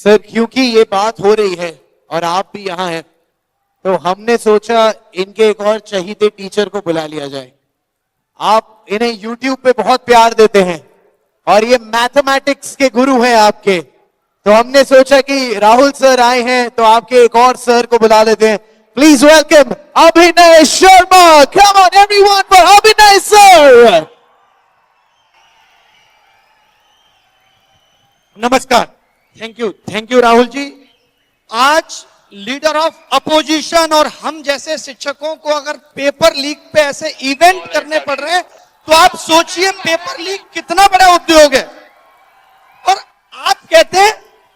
Sir क्योंकि ये बात हो रही है और आप भी यहाँ हैं, तो हमने सोचा इनके एक और चहीते टीचर को बुला लिया जाए। आप इन्हें YouTube पे बहुत प्यार देते हैं और ये मैथमेटिक्स के गुरु हैं आपके, तो हमने सोचा कि राहुल सर आए हैं तो आपके एक और सर को बुला लेते हैं। प्लीज वेलकम अभिनय Sharma. Come on everyone for अभिनय सर। नमस्कार। Thank you Rahul ji. आज लीडर ऑफ अपोजिशन और हम जैसे शिक्षकों को अगर पेपर लीक पे ऐसे इवेंट करने पड़ रहे हैं तो आप सोचिए पेपर लीक कितना बड़ा उद्योग है। और आप कहते हैं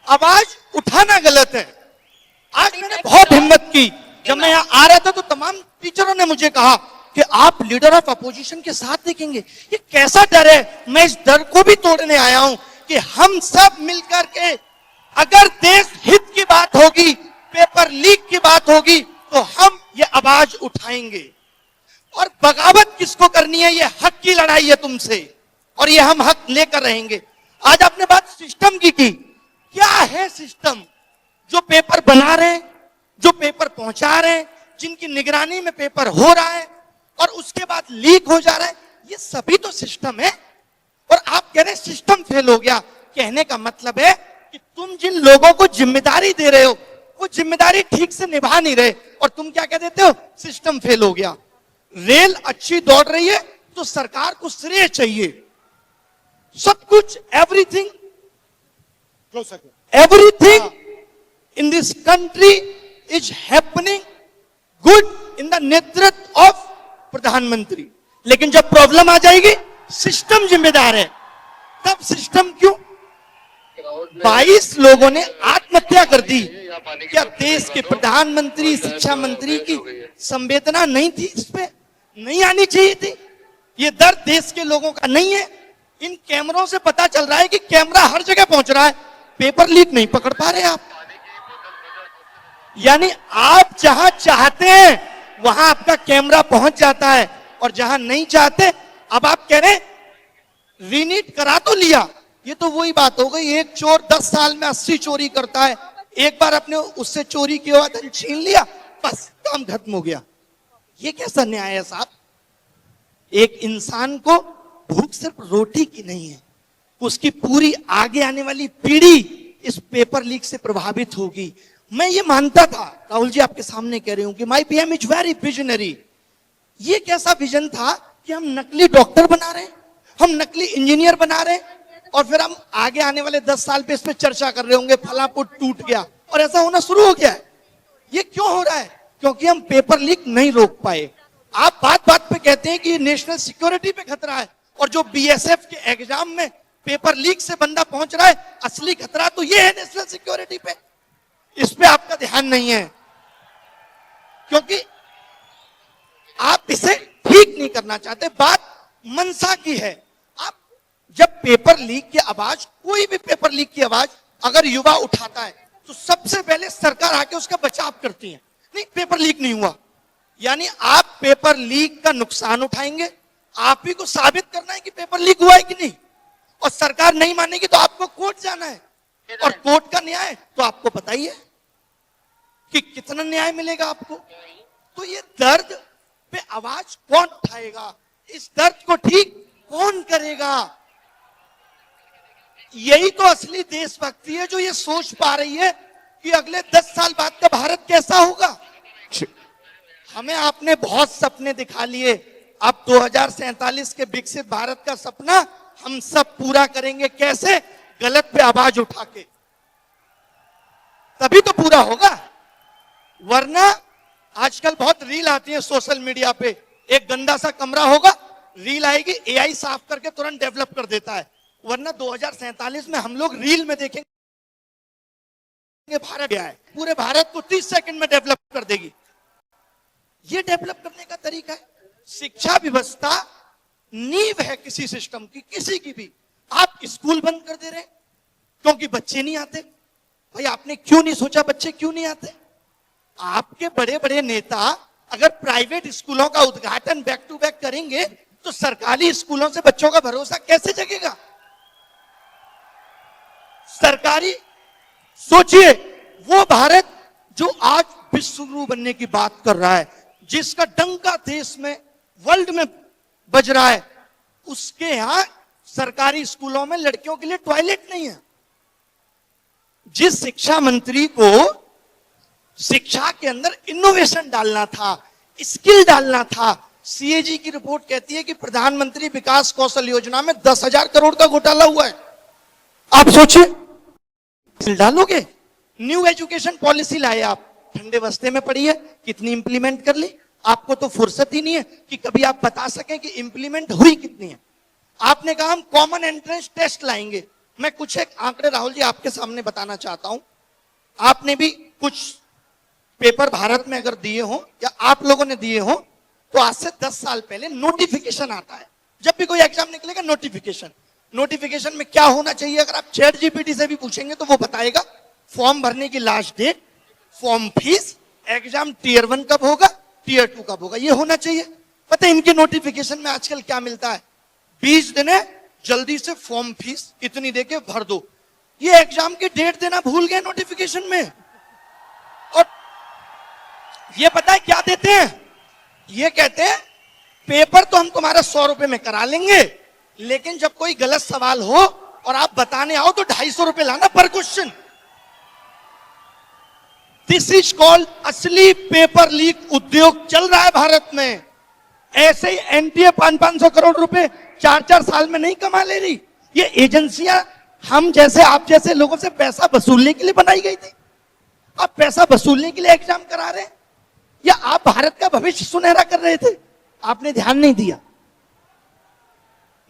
आवाज उठाना गलत है। आज मैंने बहुत हिम्मत की, जब मैं यहाँ आ रहा था तो तमाम टीचरों ने मुझे कहा कि आप लीडर ऑफ अपोजिशन के साथ देखेंगे। ये कैसा डर है? मैं इस डर को भी तोड़ने आया हूं कि हम सब मिलकर के अगर देश हित की बात होगी, पेपर लीक की बात होगी, तो हम ये आवाज उठाएंगे। और बगावत किसको करनी है? ये हक की लड़ाई है तुमसे और ये हम हक लेकर रहेंगे। आज आपने बात सिस्टम की क्या है सिस्टम? जो पेपर बना रहे हैं, जो पेपर पहुंचा रहे हैं, जिनकी निगरानी में पेपर हो रहा है और उसके बाद लीक हो जा रहा है, ये सभी तो सिस्टम है। और आप कह रहे हैं सिस्टम फेल हो गया। कहने का मतलब है कि तुम जिन लोगों को जिम्मेदारी दे रहे हो वो जिम्मेदारी ठीक से निभा नहीं रहे और तुम क्या कह देते हो? सिस्टम फेल हो गया। रेल अच्छी दौड़ रही है तो सरकार को श्रेय चाहिए। सब कुछ everything in this country is happening good in the नेतृत्व ऑफ प्रधानमंत्री। लेकिन जब प्रॉब्लम आ जाएगी सिस्टम जिम्मेदार है। तब सिस्टम क्यों? 22 लोगों ने आत्महत्या कर दी। क्या देश के प्रधानमंत्री, शिक्षा मंत्री की संवेदना नहीं थी? इस पे नहीं आनी चाहिए थी? ये दर्द देश के लोगों का नहीं है? इन कैमरों से पता चल रहा है कि कैमरा हर जगह पहुंच रहा है, पेपर लीक नहीं पकड़ पा रहे आप। यानी आप जहां चाहते हैं वहां आपका कैमरा पहुंच जाता है और जहां नहीं चाहते, अब आप कह रहे रीनीट करा तो लिया। ये तो वही बात हो गई, एक चोर 10 साल में 80 चोरी करता है। एक बार आपने उससे चोरी किया हुआ धन छीन लिया, बस काम खत्म हो गया। ये कैसा न्याय है साहब? एक इंसान को भूख सिर्फ रोटी की नहीं है, उसकी पूरी आगे आने वाली पीढ़ी इस पेपर लीक से प्रभावित होगी। मैं ये मानता था, राहुल जी आपके सामने कह रही हूं कि my PM is very visionary. ये कैसा विजन था कि हम नकली डॉक्टर बना रहे हैं, हम नकली इंजीनियर बना रहे हैं और फिर हम आगे आने वाले 10 साल पे इस पे चर्चा कर रहे होंगे फला पुट टूट गया। और ऐसा होना शुरू हो गया है। ये क्यों हो रहा है? क्योंकि हम पेपर लीक नहीं रोक पाए। आप बात बात पे कहते हैं कि नेशनल सिक्योरिटी पे खतरा है और जो बीएसएफ के एग्जाम में पेपर लीक से बंदा पहुंच रहा है, असली खतरा तो ये है नेशनल सिक्योरिटी पे। इस पे आपका ध्यान नहीं है क्योंकि आप इसे ठीक नहीं करना चाहते। बात मनसा की है। आप जब पेपर लीक की आवाज, कोई भी पेपर लीक की आवाज अगर युवा उठाता है तो सबसे पहले सरकार आके उसका बचाव करती है। नहीं, पेपर लीक नहीं हुआ, यानी आप पेपर लीक का नुकसान उठाएंगे। आप ही को साबित करना है कि पेपर लीक हुआ है कि नहीं, और सरकार नहीं मानेगी तो आपको कोर्ट जाना है और कोर्ट का न्याय तो आपको पता ही है कि कितना न्याय मिलेगा आपको। तो ये दर्द पे आवाज कौन उठाएगा? इस दर्द को ठीक कौन करेगा? यही तो असली देशभक्ति है जो ये सोच पा रही है कि अगले 10 साल बाद का भारत कैसा होगा। हमें आपने बहुत सपने दिखा लिए, अब 2047 के विकसित भारत का सपना हम सब पूरा करेंगे। कैसे? गलत पे आवाज उठा के, तभी तो पूरा होगा। वरना आजकल बहुत रील आती है सोशल मीडिया पे, एक गंदा सा कमरा होगा, रील आएगी, एआई साफ करके तुरंत डेवलप कर देता है। वरना 2047 में हम लोग रील में देखेंगे भारत क्या है, पूरे भारत को 30 सेकंड में डेवलप कर देगी। ये डेवलप करने का तरीका है। शिक्षा व्यवस्था नींव है किसी सिस्टम की, किसी की भी। आप स्कूल बंद कर दे रहे हैं क्योंकि बच्चे नहीं आते। भाई आपने क्यों नहीं सोचा बच्चे क्यों नहीं आते? आपके बड़े बड़े नेता अगर प्राइवेट स्कूलों का उद्घाटन बैक टू बैक करेंगे तो सरकारी स्कूलों से बच्चों का भरोसा कैसे जगेगा? सोचिए, वो भारत जो आज विश्व गुरु बनने की बात कर रहा है, जिसका डंका देश में, वर्ल्ड में बज रहा है, उसके यहां सरकारी स्कूलों में लड़कियों के लिए टॉयलेट नहीं है। जिस शिक्षा मंत्री को शिक्षा के अंदर इनोवेशन डालना था, स्किल डालना था, सीएजी की रिपोर्ट कहती है कि प्रधानमंत्री विकास कौशल योजना में 10,000 करोड़ का घोटाला हुआ है। आप सोचिए, डालोगे। न्यू एजुकेशन पॉलिसी लाए आप, ठंडे बस्ते में पड़ी है, कितनी इंप्लीमेंट कर ली? आपको तो फुर्सत ही नहीं है कि कभी आप बता सकें कि इंप्लीमेंट हुई कितनी है। आपने कहा हम कॉमन एंट्रेंस टेस्ट लाएंगे। मैं कुछ एक आंकड़े राहुल जी आपके सामने बताना चाहता हूं। आपने भी कुछ पेपर भारत में अगर दिए हो या आप लोगों ने दिए हो, तो आज से 10 साल पहले नोटिफिकेशन आता है। जब भी कोई एग्जाम निकलेगा, नोटिफिकेशन में क्या होना चाहिए? अगर आप चैट जीपीटी से भी पूछेंगे तो वो बताएगा फॉर्म भरने की last date, form fees, exam tier 1 कब होगा, टीयर 2 कब होगा, ये होना चाहिए। पता है इनके नोटिफिकेशन में आजकल क्या मिलता है? 20 दिन है, जल्दी से फॉर्म फीस इतनी देके भर दो। ये एग्जाम की डेट देना भूल गए नोटिफिकेशन में। और ये पता है क्या देते हैं? ये कहते हैं पेपर तो हम तुम्हारा 100 रुपए में करा लेंगे, लेकिन जब कोई गलत सवाल हो और आप बताने आओ तो 250 रुपए लाना पर क्वेश्चन। दिस इज कॉल्ड असली पेपर लीक उद्योग चल रहा है भारत में। ऐसे ही एनटीए 500 करोड़ रुपए 4 साल में नहीं कमा ले रही। ये एजेंसियां हम जैसे आप जैसे लोगों से पैसा वसूलने के लिए बनाई गई थी। आप पैसा वसूलने के लिए एग्जाम करा रहे हैं, या आप भारत का भविष्य सुनहरा कर रहे थे? आपने ध्यान नहीं दिया।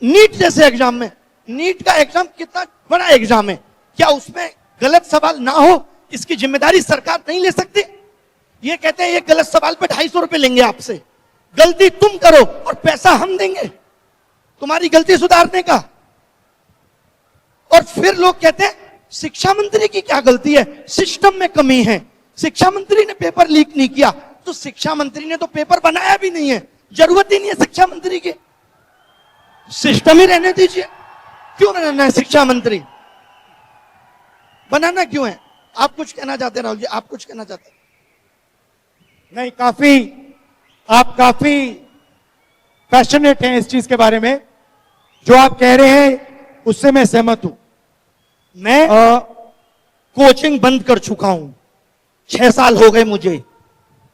नीट जैसे एग्जाम में, नीट का एग्जाम कितना बड़ा एग्जाम है, क्या उसमें गलत सवाल ना हो इसकी जिम्मेदारी सरकार नहीं ले सकती? ये कहते हैं ये गलत सवाल पे 250 रुपए लेंगे आपसे, गलती तुम करो और पैसा हम देंगे तुम्हारी गलती सुधारने का। और फिर लोग कहते हैं शिक्षा मंत्री की क्या गलती है, सिस्टम में कमी है, शिक्षा मंत्री ने पेपर लीक नहीं किया। तो शिक्षा मंत्री ने तो पेपर बनाया भी नहीं है, जरूरत ही नहीं है शिक्षा मंत्री की, सिस्टम ही रहने दीजिए। क्यों बनाना है शिक्षा मंत्री? बनाना क्यों है? आप कुछ कहना चाहते हैं राहुल जी? आप कुछ कहना चाहते हैं? नहीं, आप काफी पैशनेट हैं इस चीज के बारे में। जो आप कह रहे हैं उससे मैं सहमत हूं। मैं कोचिंग बंद कर चुका हूं, 6 साल हो गए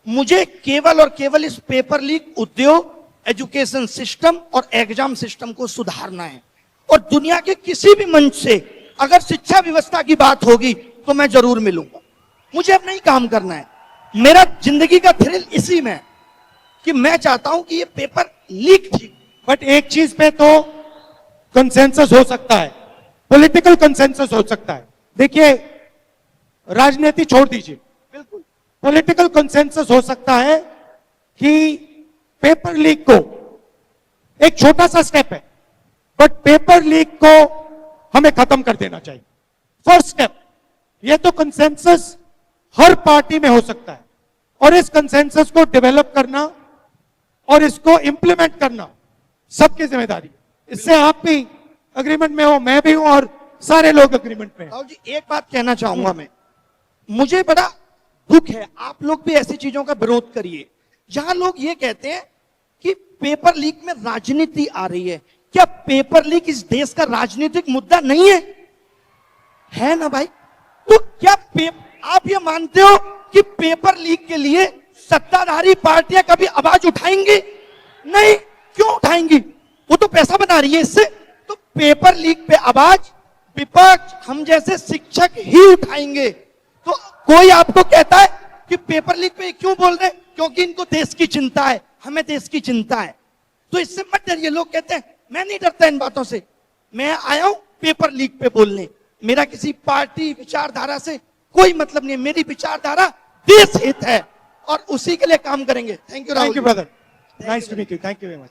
मुझे केवल और केवल इस पेपर लीक उद्योग, एजुकेशन सिस्टम और एग्जाम सिस्टम को सुधारना है। और दुनिया के किसी भी मंच से अगर शिक्षा व्यवस्था की बात होगी तो मैं जरूर मिलूंगा। मुझे अब नहीं काम करना है। मेरा जिंदगी का थ्रिल इसी में है कि मैं चाहता हूं कि ये पेपर लीक ठीक। बट एक चीज पे तो कंसेंसस हो सकता है, पॉलिटिकल कंसेंसस हो सकता है। देखिए, राजनीति छोड़ दीजिए, बिल्कुल पॉलिटिकल कंसेंसस हो सकता है कि पेपर लीक को, एक छोटा सा स्टेप है, बट पेपर लीक को हमें खत्म कर देना चाहिए। फर्स्ट स्टेप, ये तो कंसेंसस हर पार्टी में हो सकता है, और इस कंसेंसस को डेवलप करना और इसको इंप्लीमेंट करना सबकी जिम्मेदारी है। इससे आप भी अग्रीमेंट में हो, मैं भी हूं, और सारे लोग अग्रीमेंट में हैं। राहुल जी, एक बात कहना चाहूंगा मैं, मुझे बड़ा दुख है, आप लोग भी ऐसी चीजों का विरोध करिए जहां लोग ये कहते हैं कि पेपर लीक में राजनीति आ रही है। क्या पेपर लीक इस देश का राजनीतिक मुद्दा नहीं है ना भाई? तो क्या आप ये मानते हो कि पेपर लीक के लिए सत्ताधारी पार्टियां कभी आवाज उठाएंगी? नहीं। क्यों उठाएंगी? वो तो पैसा बना रही है इससे। तो पेपर लीक पे आवाज विपक्ष, हम जैसे शिक्षक ही उठाएंगे। तो कोई आपको कहता है कि पेपर लीक पे क्यों बोल रहे हैं? क्योंकि इनको देश की चिंता है, हमें देश की चिंता है। तो इससे मत डरिए। लोग कहते हैं मैं नहीं डरता इन बातों से, मैं आया हूं पेपर लीक पे बोलने। मेरा किसी पार्टी विचारधारा से कोई मतलब नहीं है। मेरी विचारधारा देश हित है और उसी के लिए काम करेंगे। Thank you Rahul. Thank you brother, nice to meet you, thank you very much.